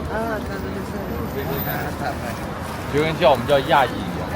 啊，对对对。就跟叫我们叫亚裔一样。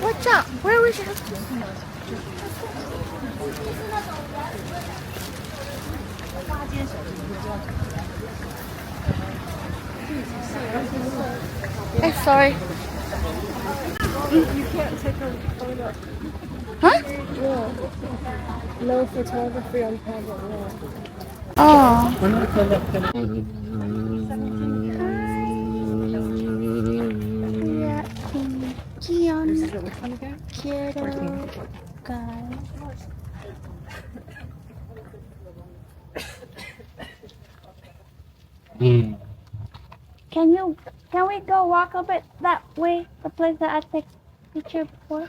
What's up? Where is it? Hey, sorry. You can't take a photo. Huh? Yeah. No photography on private land. Oh. Yeah, in Gion, Which one again? Kyoto, guys. Can we go walk a bit that way? The place that I took picture before.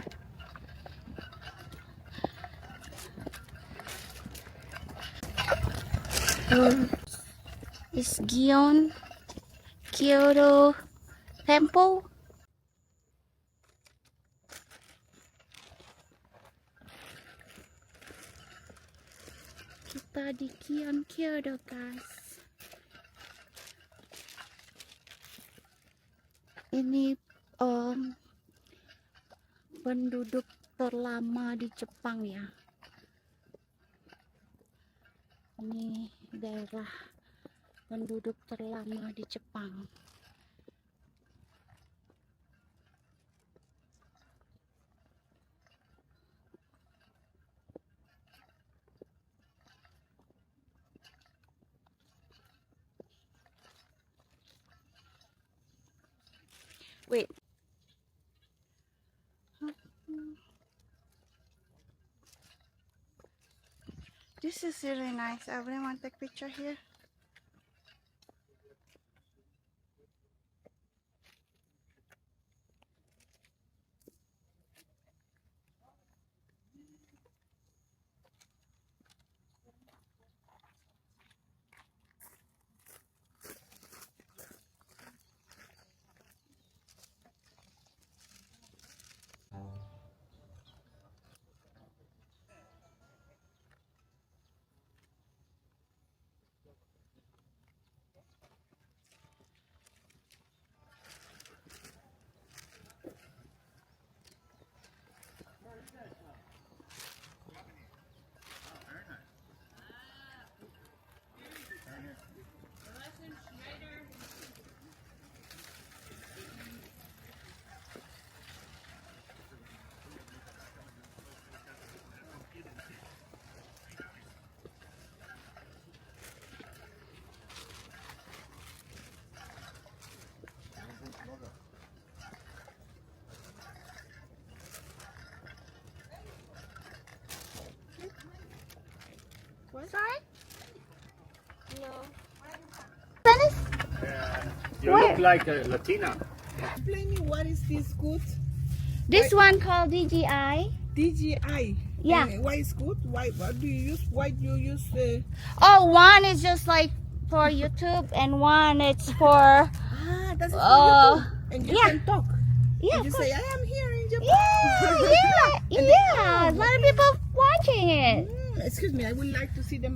It's Gion, Kyoto Temple. Kita di Gion, Kyoto, guys. Ini penduduk terlama di Jepang ya. Ini daerah penduduk terlama di Jepang. Wait. This is really nice. I really want to take a picture here. What? Sorry? No. Spanish? You Where? look like a Latina. Explain me what is this good? This one called DGI. DGI. Yeah. Why is good? Why? What do you use? Why do you use? Oh, one is just like for YouTube and one it's for That's for YouTube. And you yeah. can talk. yeah, You of say course. I am here in Japan. yeah. A lot of people watching it. Excuse me, I would like to see the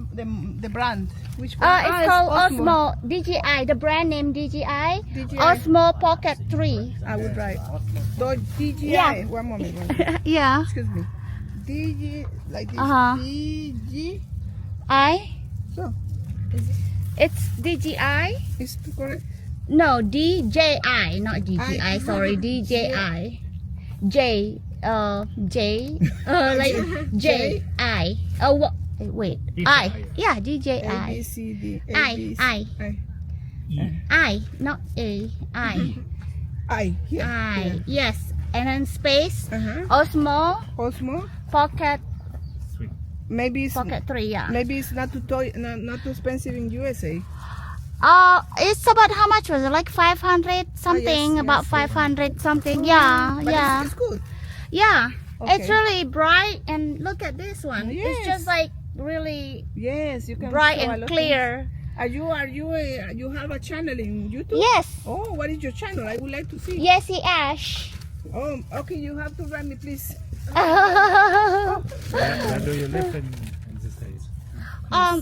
brand. Which one? It's called Osmo DGI. The brand name DGI. DJI. Osmo Pocket 3. I would write. DJI. Yeah. One moment. One moment. Yeah. Excuse me. DG like this. DG. So It's DGI. is it correct? No, DJI, not DGI. I- Sorry, DJI. J, like J I. Oh, wait. I. Yeah, A DJI. B C D. I, not A. I. Here. I. Yes. And then space. Uh-huh. Osmo Osmo Pocket Maybe it's Pocket 3, yeah. maybe it's not not too expensive in USA. It's about how much was it? Like 500 something, yes, about yes. 500 something. Yeah, But yeah. it's good. Yeah, it's Okay. really bright, and look at this one. It's Yes. just like really Yes, you can bright show a and lot of clear. things. You have a channel in YouTube? Yes. Oh, what is your channel? I would like to see. Yes, he Ash. Oh, okay. You have to write me, please. Where do you live in the States?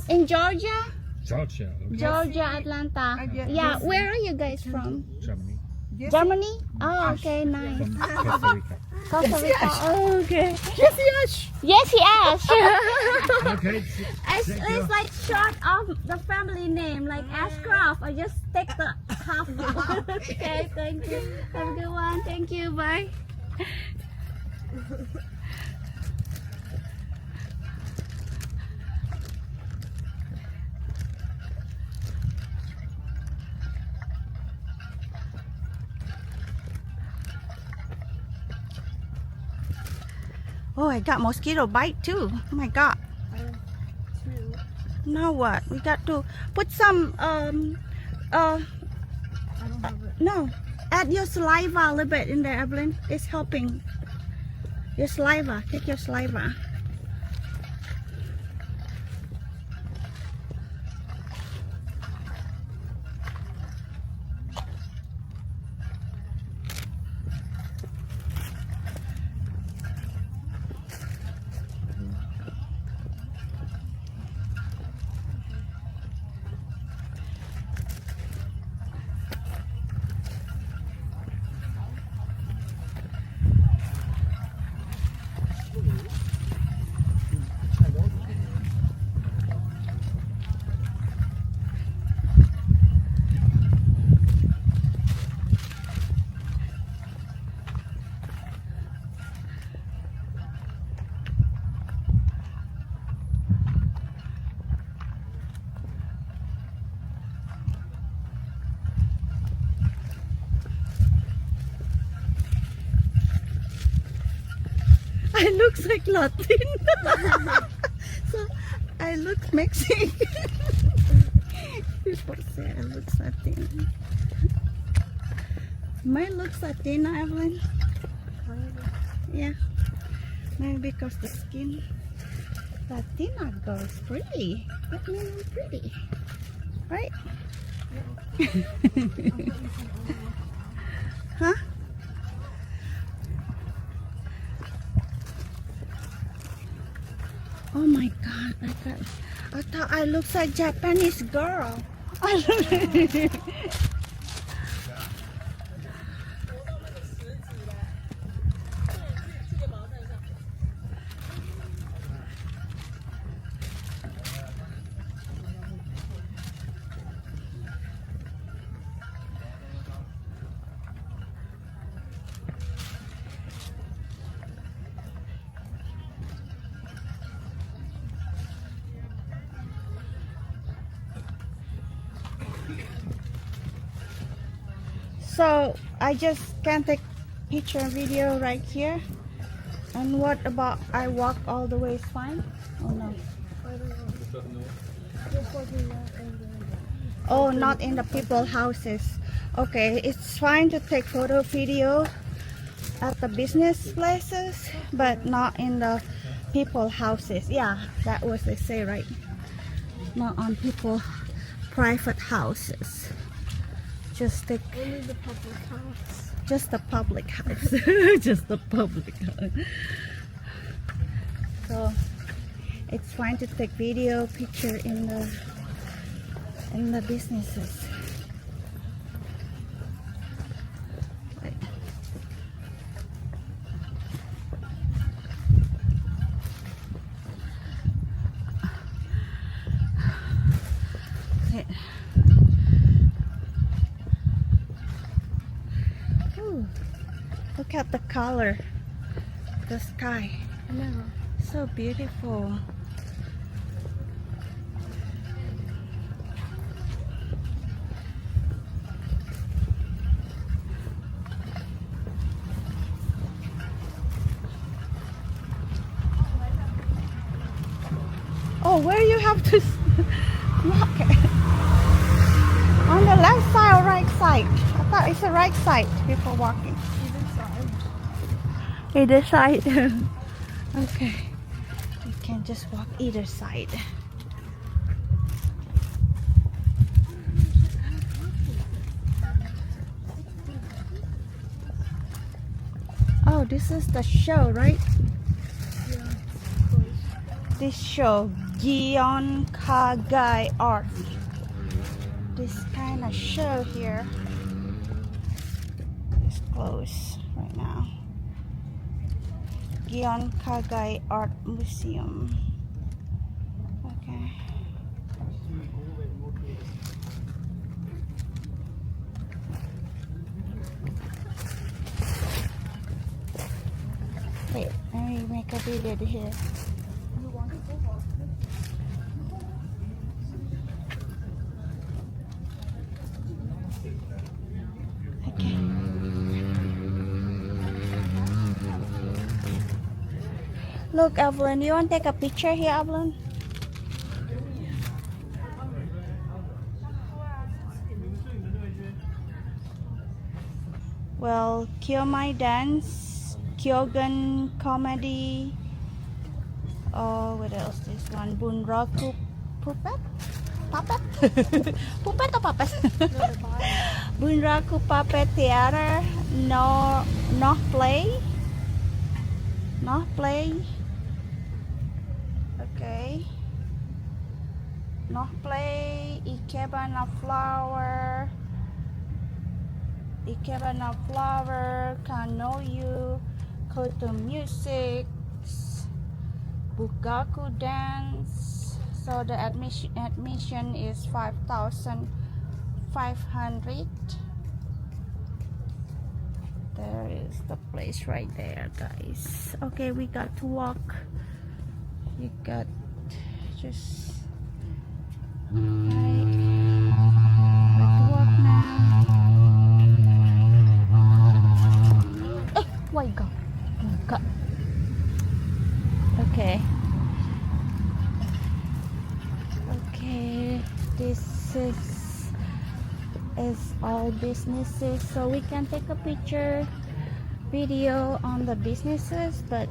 In Georgia, Georgia. Okay. Georgia, Atlanta. yes, Yeah, yes. where are you guys from? Germany. Yes. Germany? Oh, okay, nice. From Costa Rica. Costa Rica. Oh, okay. Yes, yes. Yes, he Ash. Okay. It's like short of the family name, like Ashcroft. I just take the half. Okay, thank you. Have a good one. Thank you. Bye. Oh, I got mosquito bite too. Oh my god. Now what? We got to put some no. Add your saliva a little bit in there, Evelyn. It's helping. Your saliva. Take your saliva. I looks like Latin. So I look Mexican. People say I look Latin. Mine looks Latina, Evelyn. Yeah. Maybe because the skin. Latina girls pretty. That means I'm pretty. Right? Huh? Oh my god, I thought I looked like Japanese girl. So I just can take picture and video right here. And what about I walk all the way is fine? Oh no. Oh, not in the people houses. Okay, it's fine to take photo video at the business places, but not in the people houses. Yeah, that was they say, right? Not on people private houses. Just take Only the public house. just the public house. Just the public house. So it's fine to take video picture in the businesses. Right. Okay. Ooh, look at the color, the sky. No. So beautiful. just walk it. On the left side or right side? I thought it's the right side before walking. Either side. Okay. You can just walk either side. Oh, this is the show, right? This show, Gion art. This kind of show here is closed right now. Gion Art Museum. Okay. Wait, let me make a video here. Okay. Look, Evelyn, you want to take a picture here, Evelyn? Well, Kyomai dance, Kyogan comedy. Oh, what else? This one, Bunraku puppet? Puppet? Puppet or puppet? Bunraku puppet theater. No play. Not play. Okay. Not play. Ikebana flower. Ikebana flower. Kanoyu. Koto music. Bugaku dance. So the admission is 5,500. There is the place right there, guys. Okay, we got to walk. You got just right. Got to walk now. My God. Oh my God. Okay. Okay. This is all businesses, so we can take a picture video on the businesses, but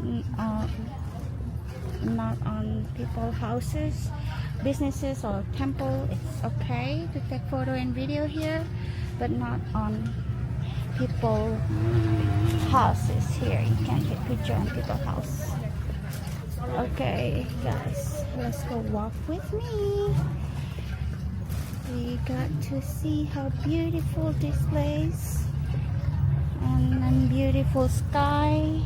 not on people's houses. Businesses or temple, it's okay to take photo and video here, but not on people's houses. Here you can take picture on people's house. Okay guys, let's go walk with me. We got to see how beautiful this place and beautiful sky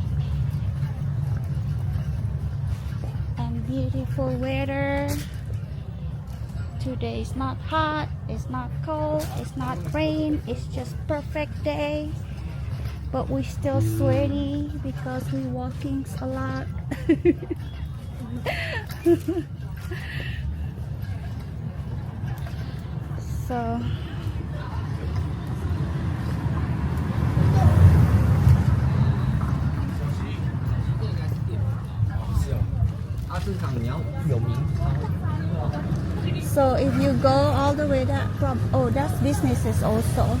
and beautiful weather. Today is not hot, it's not cold, it's not rain, it's just perfect day. But we still sweaty because we walking a lot. So so if you go all the way that from, oh, that's businesses also.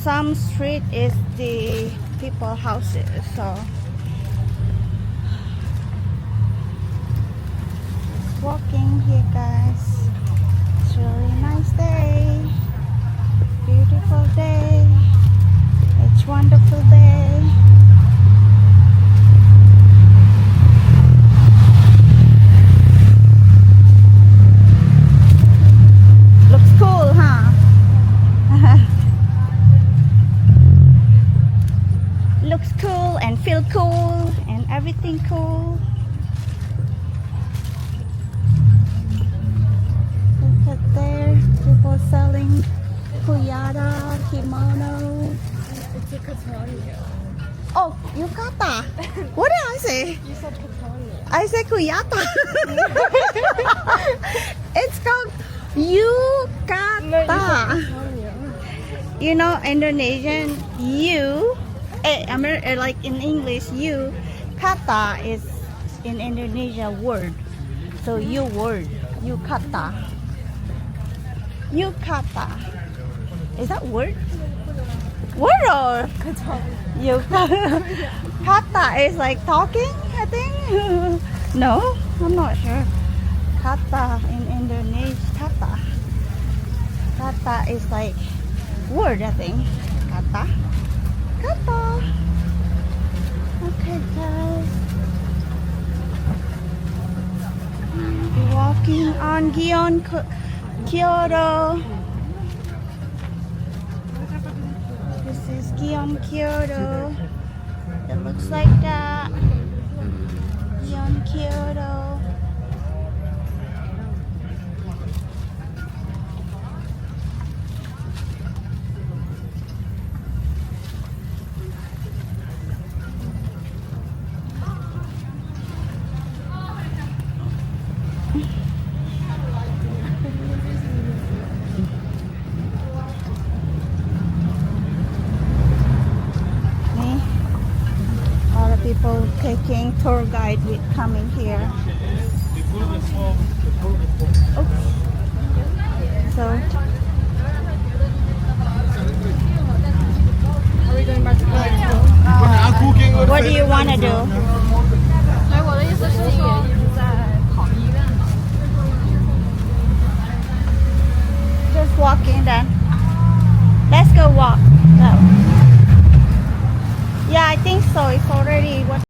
Some street is the people houses, so walking here, guys. It's really nice day, beautiful day, it's wonderful day. Looks cool, huh? Looks cool and feel cool and everything cool. Look at there, people selling kuyada, kimono. It's a Catania. Oh, yukata. What did I say? You said Catania. I said kuyata. It's called yukata. Catania. You know, Indonesian, like in English, you, kata is in Indonesia word. So word. Yukata. Yukata. Is that word? Word or yukata? Kata is like talking, I think. No, I'm not sure. Kata in Indonesia. Kata. Kata is like word, I think. Kata. Kata. Okay, guys. Walking on Gion, Kyoto. This is Gion, Kyoto. It looks like that. Gion, Kyoto. People taking tour guide with coming here. Oops. So Are we going back to Kyoto? what do you want to do?